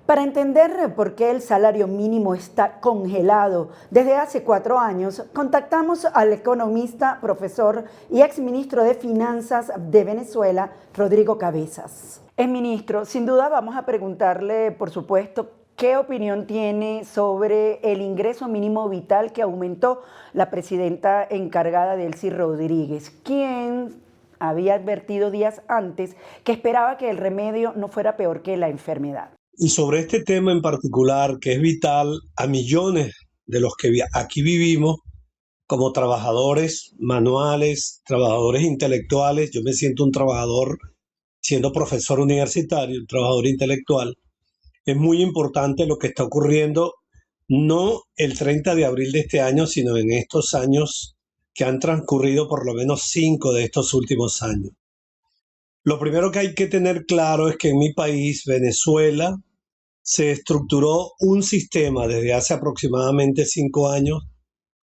Para entender por qué el salario mínimo está congelado desde hace 4 años, contactamos al economista, profesor y exministro de Finanzas de Venezuela, Rodrigo Cabezas. Ministro, sin duda vamos a preguntarle, por supuesto, ¿qué opinión tiene sobre el ingreso mínimo vital que aumentó la presidenta encargada Delcy Rodríguez, quien había advertido días antes que esperaba que el remedio no fuera peor que la enfermedad? Y sobre este tema en particular, que es vital a millones de los que aquí vivimos, como trabajadores manuales, trabajadores intelectuales, yo me siento un trabajador siendo profesor universitario, un trabajador intelectual, es muy importante lo que está ocurriendo, no el 30 de abril de este año, sino en estos años que han transcurrido, por lo menos 5 de estos últimos años. Lo primero que hay que tener claro es que en mi país, Venezuela, se estructuró un sistema desde hace aproximadamente 5 años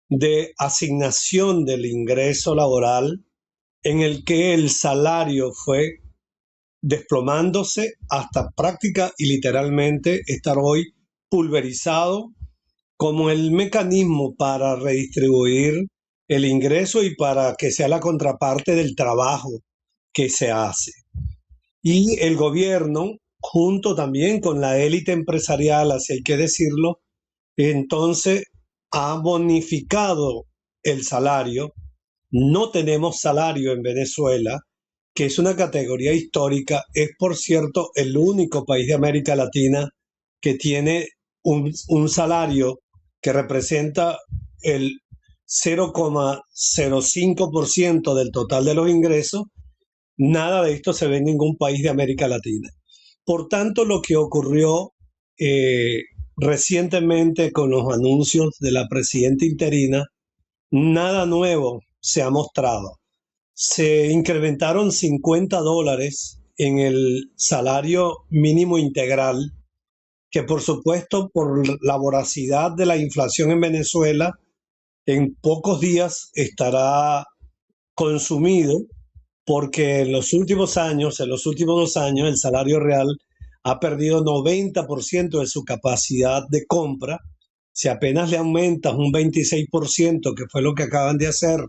de asignación del ingreso laboral en el que el salario fue desplomándose hasta práctica y literalmente estar hoy pulverizado como el mecanismo para redistribuir el ingreso y para que sea la contraparte del trabajo que se hace. Y el gobierno, junto también con la élite empresarial, así hay que decirlo, entonces ha bonificado el salario. No tenemos salario en Venezuela, que es una categoría histórica. Es, por cierto, el único país de América Latina que tiene un salario que representa el 0,05% del total de los ingresos. Nada de esto se ve en ningún país de América Latina. Por tanto, lo que ocurrió eh, recientemente con los anuncios de la presidenta interina, nada nuevo se ha mostrado. Se incrementaron $50 en el salario mínimo integral, que por supuesto por la voracidad de la inflación en Venezuela, en pocos días estará consumido porque en los últimos 2 años, el salario real ha perdido 90% de su capacidad de compra. Si apenas le aumentas un 26%, que fue lo que acaban de hacer,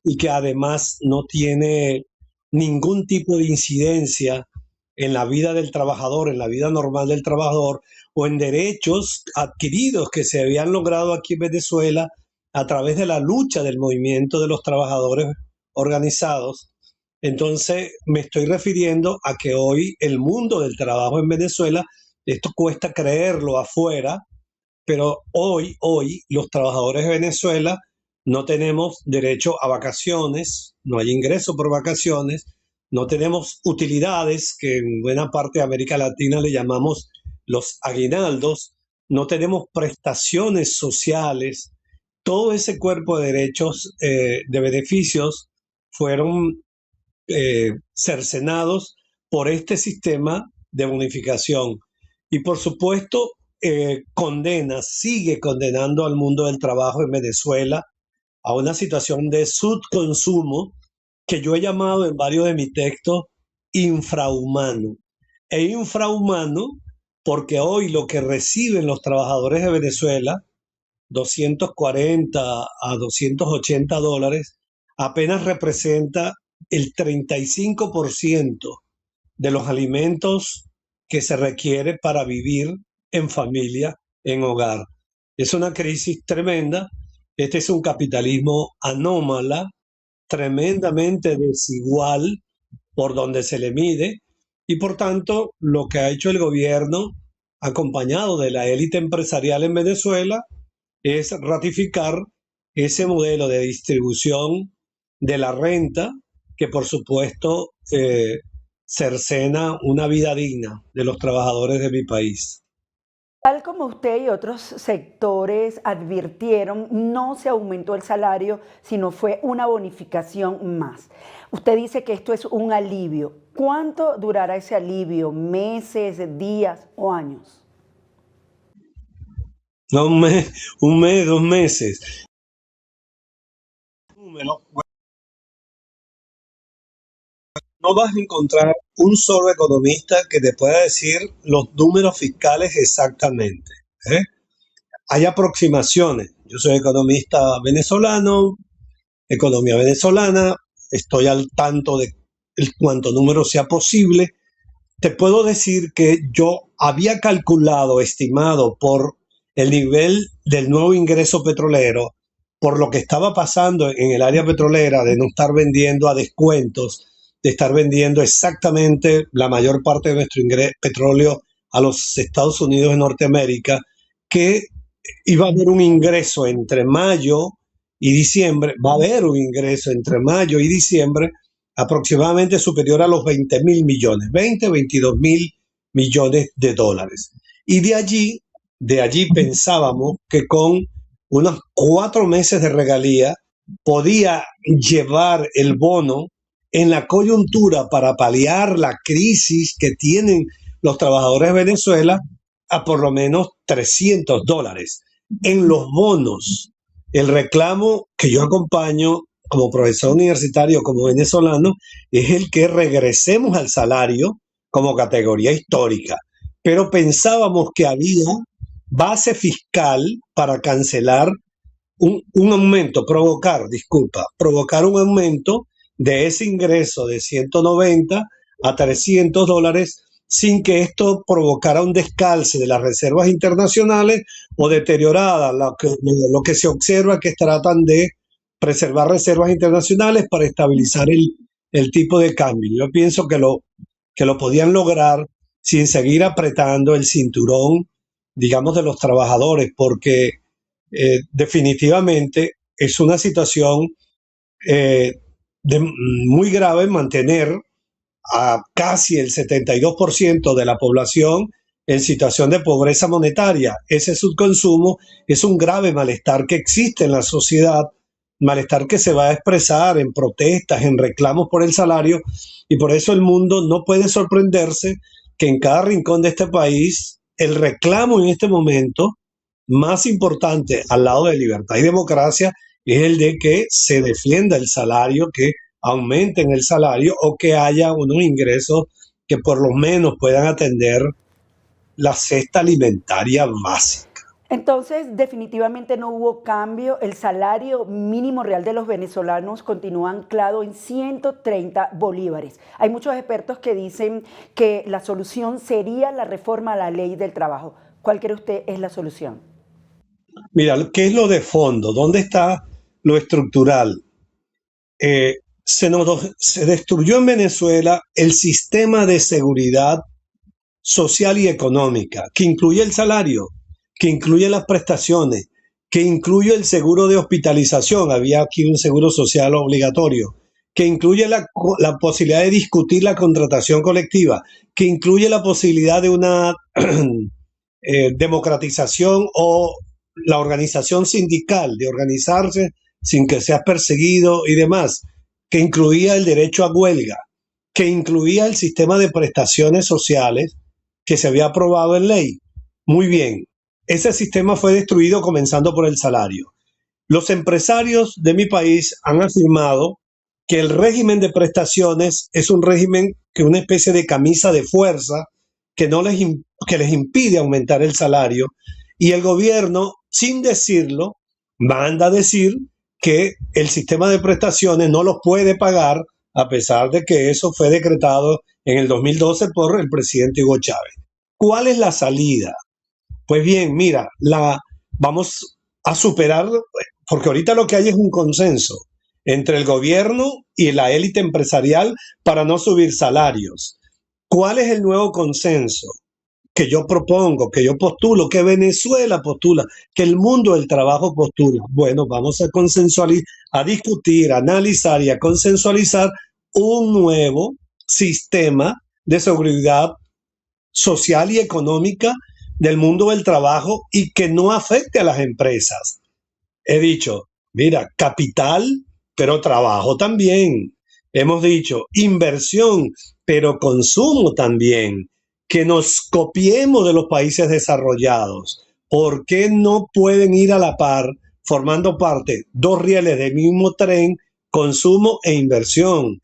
y que además no tiene ningún tipo de incidencia en la vida del trabajador, en la vida normal del trabajador, o en derechos adquiridos que se habían logrado aquí en Venezuela a través de la lucha del movimiento de los trabajadores organizados. Entonces, me estoy refiriendo a que hoy el mundo del trabajo en Venezuela, esto cuesta creerlo afuera, pero hoy los trabajadores de Venezuela no tenemos derecho a vacaciones, no hay ingreso por vacaciones, no tenemos utilidades, que en buena parte de América Latina le llamamos los aguinaldos, no tenemos prestaciones sociales. Todo ese cuerpo de derechos, de beneficios, fueron cercenados por este sistema de bonificación. Y por supuesto, sigue condenando al mundo del trabajo en Venezuela a una situación de subconsumo que yo he llamado en varios de mis textos infrahumano. E infrahumano porque hoy lo que reciben los trabajadores de Venezuela, 240 a $280, apenas representa el 35% de los alimentos que se requiere para vivir en familia, en hogar. Es una crisis tremenda. Este es un capitalismo anómala, tremendamente desigual por donde se le mide, y por tanto lo que ha hecho el gobierno, acompañado de la élite empresarial en Venezuela, es ratificar ese modelo de distribución de la renta que por supuesto cercena una vida digna de los trabajadores de mi país. Tal como usted y otros sectores advirtieron, no se aumentó el salario, sino fue una bonificación más. Usted dice que esto es un alivio. ¿Cuánto durará ese alivio? ¿Meses, días o años? No, un mes, 2 meses. Número, no vas a encontrar un solo economista que te pueda decir los números fiscales exactamente, ¿eh? Hay aproximaciones. Yo soy economista venezolano, economía venezolana, estoy al tanto de cuánto número sea posible. Te puedo decir que yo había calculado, estimado por el nivel del nuevo ingreso petrolero, por lo que estaba pasando en el área petrolera, de no estar vendiendo a descuentos, de estar vendiendo exactamente la mayor parte de nuestro petróleo a los Estados Unidos de Norteamérica, que iba a haber un ingreso entre mayo y diciembre, va a haber un ingreso entre mayo y diciembre aproximadamente superior a los 20.000 millones, 22.000 millones de dólares. Y de allí pensábamos que con unos 4 meses de regalía podía llevar el bono en la coyuntura para paliar la crisis que tienen los trabajadores de Venezuela a por lo menos $300. En los bonos, el reclamo que yo acompaño como profesor universitario, como venezolano, es el que regresemos al salario como categoría histórica. Pero pensábamos que había base fiscal para cancelar un aumento, provocar un aumento de ese ingreso de 190 a $300 sin que esto provocara un descalce de las reservas internacionales o deteriorada. Lo que se observa es que tratan de preservar reservas internacionales para estabilizar el tipo de cambio. Yo pienso que lo podían lograr sin seguir apretando el cinturón, digamos, de los trabajadores, porque definitivamente es una situación eh, muy grave mantener a casi el 72% de la población en situación de pobreza monetaria. Ese subconsumo es un grave malestar que existe en la sociedad, malestar que se va a expresar en protestas, en reclamos por el salario, y por eso el mundo no puede sorprenderse que en cada rincón de este país el reclamo en este momento más importante al lado de libertad y democracia es el de que se defienda el salario, que aumenten el salario o que haya unos ingresos que por lo menos puedan atender la cesta alimentaria básica. Entonces, definitivamente no hubo cambio. El salario mínimo real de los venezolanos continúa anclado en 130 bolívares. Hay muchos expertos que dicen que la solución sería la reforma a la ley del trabajo. ¿Cuál cree usted es la solución? Mira, ¿qué es lo de fondo? ¿Dónde está lo estructural? Se destruyó en Venezuela el sistema de seguridad social y económica, que incluye el salario, que incluye las prestaciones, que incluye el seguro de hospitalización, había aquí un seguro social obligatorio, que incluye la posibilidad de discutir la contratación colectiva, que incluye la posibilidad de una democratización o la organización sindical, de organizarse sin que seas perseguido y demás, que incluía el derecho a huelga, que incluía el sistema de prestaciones sociales que se había aprobado en ley. Muy bien, ese sistema fue destruido comenzando por el salario. Los empresarios de mi país han afirmado que el régimen de prestaciones es un régimen que una especie de camisa de fuerza que, no les, que les impide aumentar el salario, y el gobierno, sin decirlo, manda a decir que el sistema de prestaciones no los puede pagar a pesar de que eso fue decretado en el 2012 por el presidente Hugo Chávez. ¿Cuál es la salida? Pues bien, mira, vamos a superar, porque ahorita lo que hay es un consenso entre el gobierno y la élite empresarial para no subir salarios. ¿Cuál es el nuevo consenso que yo propongo, que yo postulo, que Venezuela postula, que el mundo del trabajo postula? Bueno, vamos a consensualizar, a discutir, a analizar y a consensualizar un nuevo sistema de seguridad social y económica del mundo del trabajo y que no afecte a las empresas. He dicho, mira, capital, pero trabajo también. Hemos dicho inversión, pero consumo también. Que nos copiemos de los países desarrollados. ¿Por qué no pueden ir a la par, formando parte, dos rieles del mismo tren, consumo e inversión?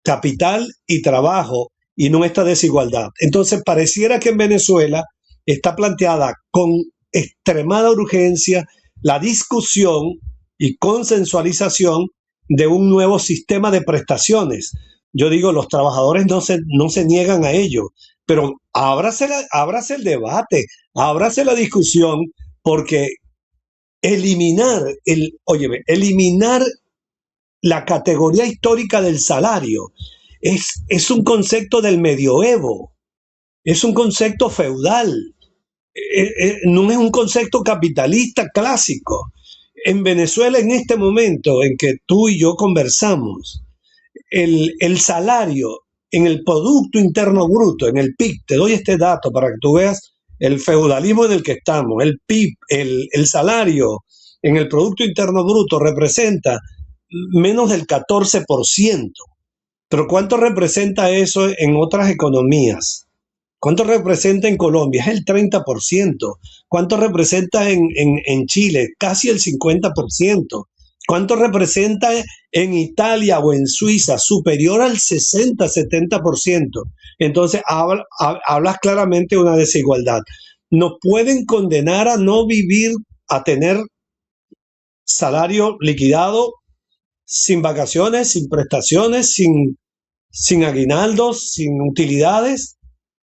capital y trabajo y no esta desigualdad. Entonces, pareciera que en Venezuela está planteada con extremada urgencia la discusión y consensualización de un nuevo sistema de prestaciones. Yo digo, los trabajadores no se niegan a ello, pero ábrase el debate, ábrase la discusión, porque eliminar la categoría histórica del salario es un concepto del medioevo, es un concepto feudal, no es un concepto capitalista clásico. En Venezuela, en este momento en que tú y yo conversamos, el salario en el Producto Interno Bruto, en el PIB, te doy este dato para que tú veas el feudalismo en el que estamos, el PIB, el salario en el Producto Interno Bruto representa menos del 14%. Pero ¿cuánto representa eso en otras economías? ¿Cuánto representa en Colombia? Es el 30%. ¿Cuánto representa en Chile? Casi el 50%. ¿Cuánto representa en Italia o en Suiza? Superior al 60-70%. Entonces hablas claramente de una desigualdad. Nos pueden condenar a no vivir, a tener salario liquidado sin vacaciones, sin prestaciones, sin aguinaldos, sin utilidades.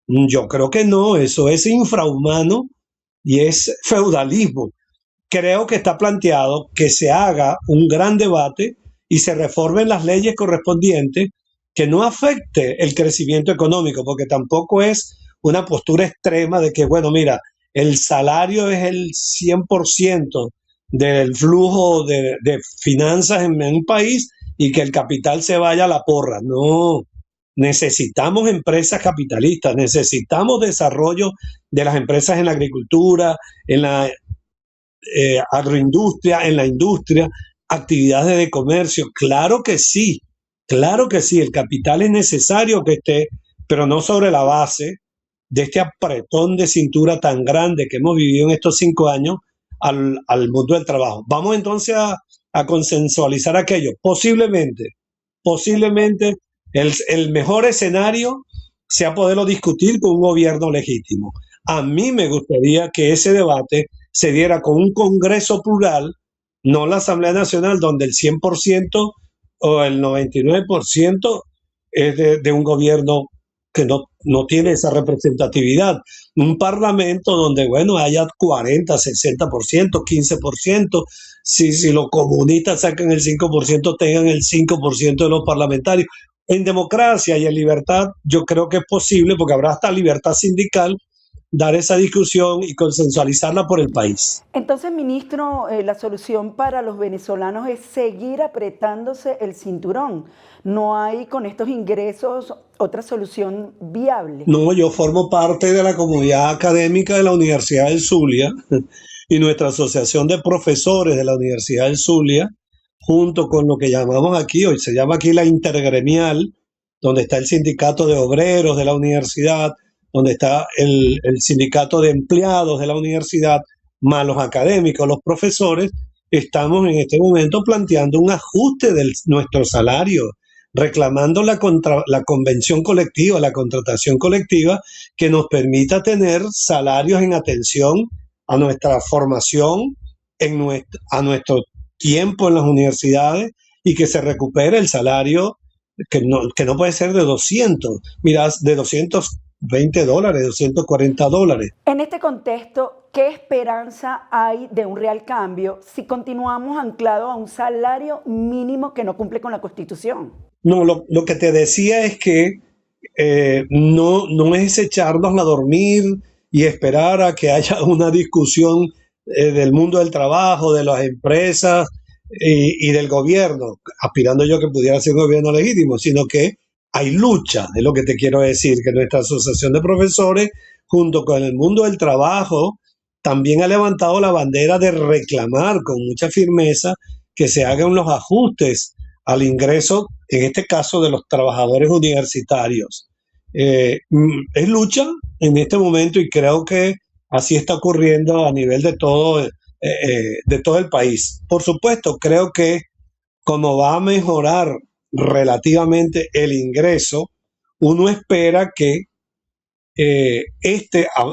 Yo creo que no, eso es infrahumano y es feudalismo. Creo que está planteado que se haga un gran debate y se reformen las leyes correspondientes que no afecte el crecimiento económico, porque tampoco es una postura extrema de que, bueno, mira, el salario es el 100% del flujo de finanzas en un país y que el capital se vaya a la porra. No, necesitamos empresas capitalistas, necesitamos desarrollo de las empresas en la agricultura, en la agroindustria, en la industria, actividades de comercio. Claro que sí, el capital es necesario que esté, pero no sobre la base de este apretón de cintura tan grande que hemos vivido en estos 5 años al mundo del trabajo. Vamos entonces a consensualizar aquello. Posiblemente el mejor escenario sea poderlo discutir con un gobierno legítimo. A mí me gustaría que ese debate se diera con un Congreso plural, no la Asamblea Nacional, donde el 100% o el 99% es de un gobierno que no tiene esa representatividad. Un parlamento donde, bueno, haya 40, 60%, 15%. Si los comunistas sacan el 5%, tengan el 5% de los parlamentarios. En democracia y en libertad, yo creo que es posible, porque habrá hasta libertad sindical, dar esa discusión y consensualizarla por el país. Entonces, ministro, la solución para los venezolanos es seguir apretándose el cinturón. No hay con estos ingresos otra solución viable. No, yo formo parte de la comunidad académica de la Universidad del Zulia y nuestra asociación de profesores de la Universidad del Zulia, junto con lo que llamamos aquí, hoy se llama aquí la intergremial, donde está el sindicato de obreros de la universidad, donde está el sindicato de empleados de la universidad, más los académicos, los profesores, estamos en este momento planteando un ajuste de nuestro salario, reclamando la convención colectiva, la contratación colectiva, que nos permita tener salarios en atención a nuestra formación, a nuestro tiempo en las universidades, y que se recupere el salario que no puede ser de 200, mira, de $220, $240. En este contexto, ¿qué esperanza hay de un real cambio si continuamos anclados a un salario mínimo que no cumple con la Constitución? No, lo que te decía es que no es echarnos a dormir y esperar a que haya una discusión del mundo del trabajo, de las empresas y del gobierno, aspirando yo que pudiera ser un gobierno legítimo, sino que hay lucha, es lo que te quiero decir, que nuestra asociación de profesores, junto con el mundo del trabajo, también ha levantado la bandera de reclamar con mucha firmeza que se hagan los ajustes al ingreso, en este caso de los trabajadores universitarios. Es lucha en este momento y creo que así está ocurriendo a nivel de todo el país. Por supuesto, creo que como va a mejorar relativamente el ingreso, uno espera que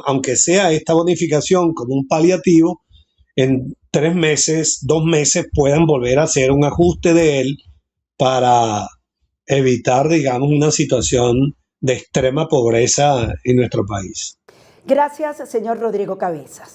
aunque sea esta bonificación como un paliativo, en 3 meses, 2 meses puedan volver a hacer un ajuste de él para evitar, digamos, una situación de extrema pobreza en nuestro país. Gracias, señor Rodrigo Cabezas.